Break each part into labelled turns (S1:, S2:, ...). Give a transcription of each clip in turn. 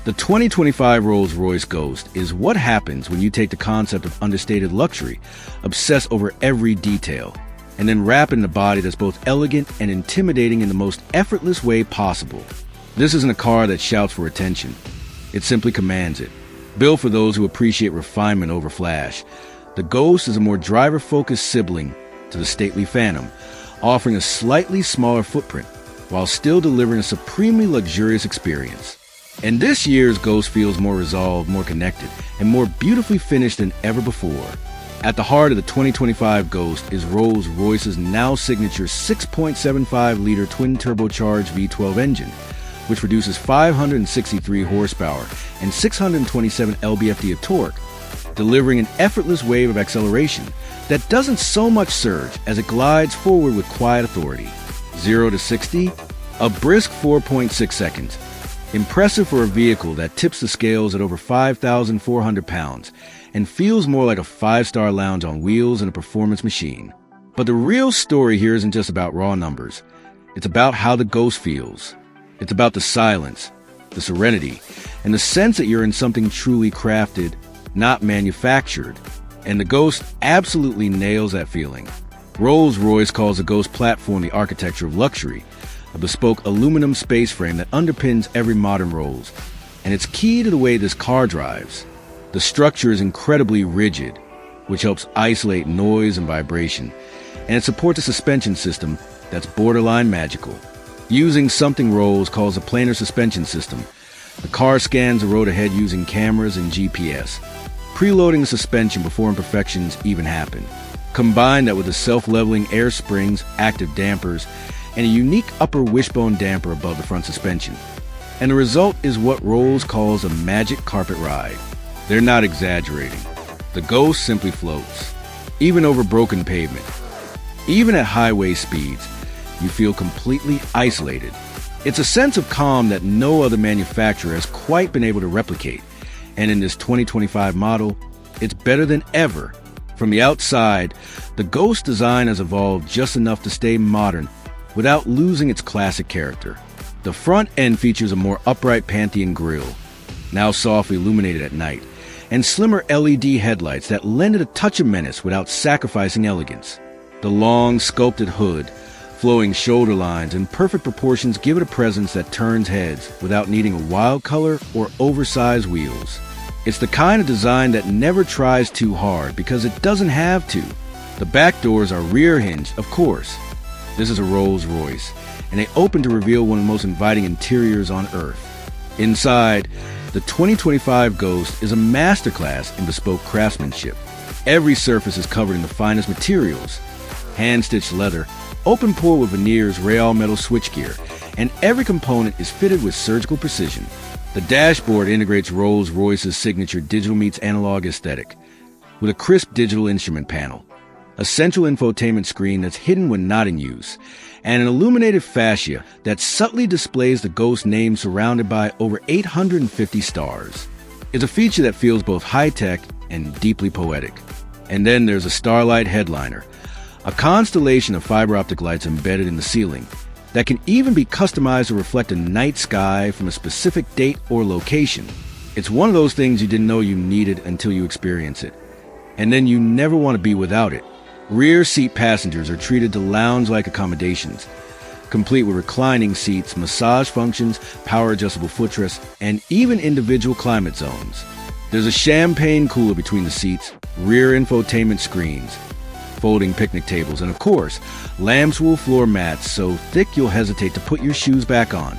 S1: The 2025 Rolls Royce Ghost is what happens when you take the concept of understated luxury, obsess over every detail, and then wrap it in a body that's both elegant and intimidating in the most effortless way possible. This isn't a car that shouts for attention. It simply commands it. Built for those who appreciate refinement over flash, the Ghost is a more driver-focused sibling to the stately Phantom, offering a slightly smaller footprint while still delivering a supremely luxurious experience. And this year's Ghost feels more resolved, more connected, and more beautifully finished than ever before. At the heart of the 2025 Ghost is Rolls Royce's now signature 6.75-liter twin-turbocharged V12 engine, which produces 563 horsepower and 627 lb-ft of torque, delivering an effortless wave of acceleration that doesn't so much surge as it glides forward with quiet authority. 0 to 60, a brisk 4.6 seconds. Impressive for a vehicle that tips the scales at over 5,400 pounds and feels more like a five-star lounge on wheels and a performance machine. But the real story here isn't just about raw numbers. It's about how the Ghost feels. It's about the silence, the serenity, and the sense that you're in something truly crafted, not manufactured. And the Ghost absolutely nails that feeling. Rolls-Royce calls the Ghost platform the architecture of luxury, a bespoke aluminum space frame that underpins every modern Rolls. And it's key to the way this car drives. The structure is incredibly rigid, which helps isolate noise and vibration, and it supports a suspension system that's borderline magical. Using something Rolls calls a planar suspension system, the car scans the road ahead using cameras and GPS, preloading the suspension before imperfections even happen. Combine that with the self-leveling air springs, active dampers, and a unique upper wishbone damper above the front suspension. And the result is what Rolls calls a magic carpet ride. They're not exaggerating. The Ghost simply floats, even over broken pavement. Even at highway speeds, you feel completely isolated. It's a sense of calm that no other manufacturer has quite been able to replicate. And in this 2025 model, it's better than ever. From the outside, the Ghost design has evolved just enough to stay modern without losing its classic character. The front end features a more upright Pantheon grille, now softly illuminated at night, and slimmer LED headlights that lend it a touch of menace without sacrificing elegance. The long, sculpted hood, flowing shoulder lines, and perfect proportions give it a presence that turns heads without needing a wild color or oversized wheels. It's the kind of design that never tries too hard because it doesn't have to. The back doors are rear hinged, of course. This is a Rolls Royce, and they open to reveal one of the most inviting interiors on Earth. Inside, the 2025 Ghost is a masterclass in bespoke craftsmanship. Every surface is covered in the finest materials, hand-stitched leather, open pour with veneers, rail metal switchgear, and every component is fitted with surgical precision. The dashboard integrates Rolls-Royce's signature digital meets analog aesthetic, with a crisp digital instrument panel, a central infotainment screen that's hidden when not in use, and an illuminated fascia that subtly displays the Ghost name surrounded by over 850 stars. It's a feature that feels both high-tech and deeply poetic. And then there's a starlight headliner, a constellation of fiber optic lights embedded in the ceiling that can even be customized to reflect a night sky from a specific date or location. It's one of those things you didn't know you needed until you experience it. And then you never want to be without it. Rear seat passengers are treated to lounge-like accommodations, complete with reclining seats, massage functions, power-adjustable footrests, and even individual climate zones. There's a champagne cooler between the seats, rear infotainment screens, folding picnic tables, and of course, lamb's wool floor mats so thick you'll hesitate to put your shoes back on.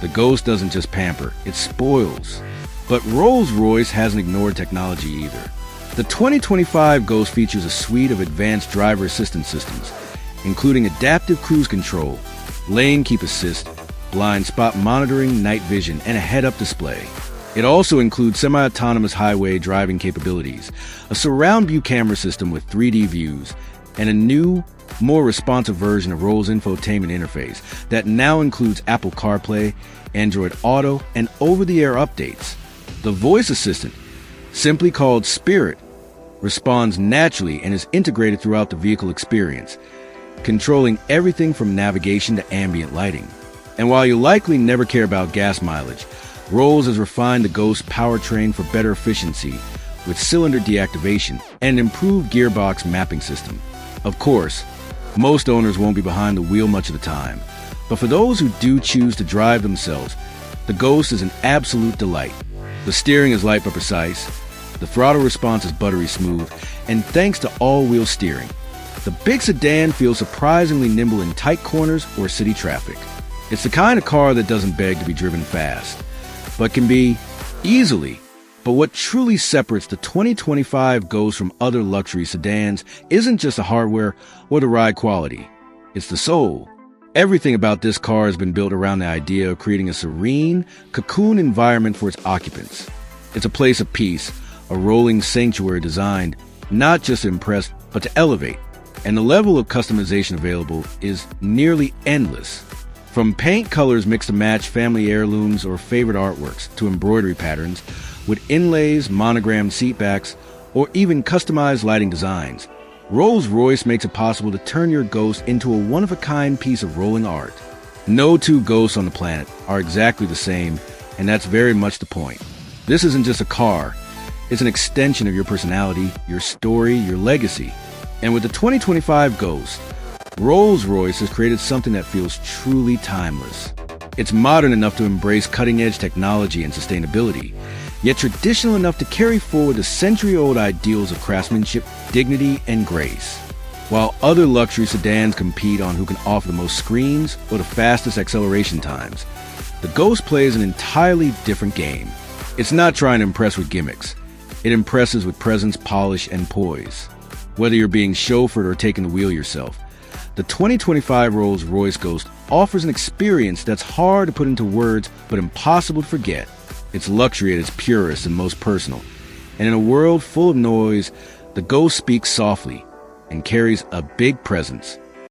S1: The Ghost doesn't just pamper, it spoils. But Rolls-Royce hasn't ignored technology either. The 2025 Ghost features a suite of advanced driver assistance systems, including adaptive cruise control, lane keep assist, blind spot monitoring, night vision, and a head-up display. It also includes semi-autonomous highway driving capabilities, a surround view camera system with 3D views, and a new, more responsive version of Rolls' infotainment interface that now includes Apple CarPlay, Android Auto, and over-the-air updates. The voice assistant, simply called Spirit, responds naturally and is integrated throughout the vehicle experience, controlling everything from navigation to ambient lighting. And while you'll likely never care about gas mileage, Rolls has refined the Ghost powertrain for better efficiency with cylinder deactivation and an improved gearbox mapping system. Of course, most owners won't be behind the wheel much of the time, but for those who do choose to drive themselves, the Ghost is an absolute delight. The steering is light but precise, the throttle response is buttery smooth, and thanks to all-wheel steering, the big sedan feels surprisingly nimble in tight corners or city traffic. It's the kind of car that doesn't beg to be driven fast, but can be easily. But what truly separates the 2025 Ghost from other luxury sedans isn't just the hardware or the ride quality. It's the soul. Everything about this car has been built around the idea of creating a serene, cocoon environment for its occupants. It's a place of peace, a rolling sanctuary designed not just to impress, but to elevate. And the level of customization available is nearly endless. From paint colors mixed to match family heirlooms or favorite artworks to embroidery patterns with inlays, monogrammed seatbacks, or even customized lighting designs, Rolls Royce makes it possible to turn your Ghost into a one-of-a-kind piece of rolling art. No two Ghosts on the planet are exactly the same, and that's very much the point. This isn't just a car, it's an extension of your personality, your story, your legacy. And with the 2025 Ghost, Rolls Royce has created something that feels truly timeless. It's modern enough to embrace cutting-edge technology and sustainability, yet traditional enough to carry forward the century-old ideals of craftsmanship, dignity, and grace. While other luxury sedans compete on who can offer the most screens or the fastest acceleration times, the Ghost plays an entirely different game. It's not trying to impress with gimmicks. It impresses with presence, polish, and poise. Whether you're being chauffeured or taking the wheel yourself, the 2025 Rolls Royce Ghost offers an experience that's hard to put into words but impossible to forget. It's luxury at its purest and most personal. And in a world full of noise, the Ghost speaks softly and carries a big presence.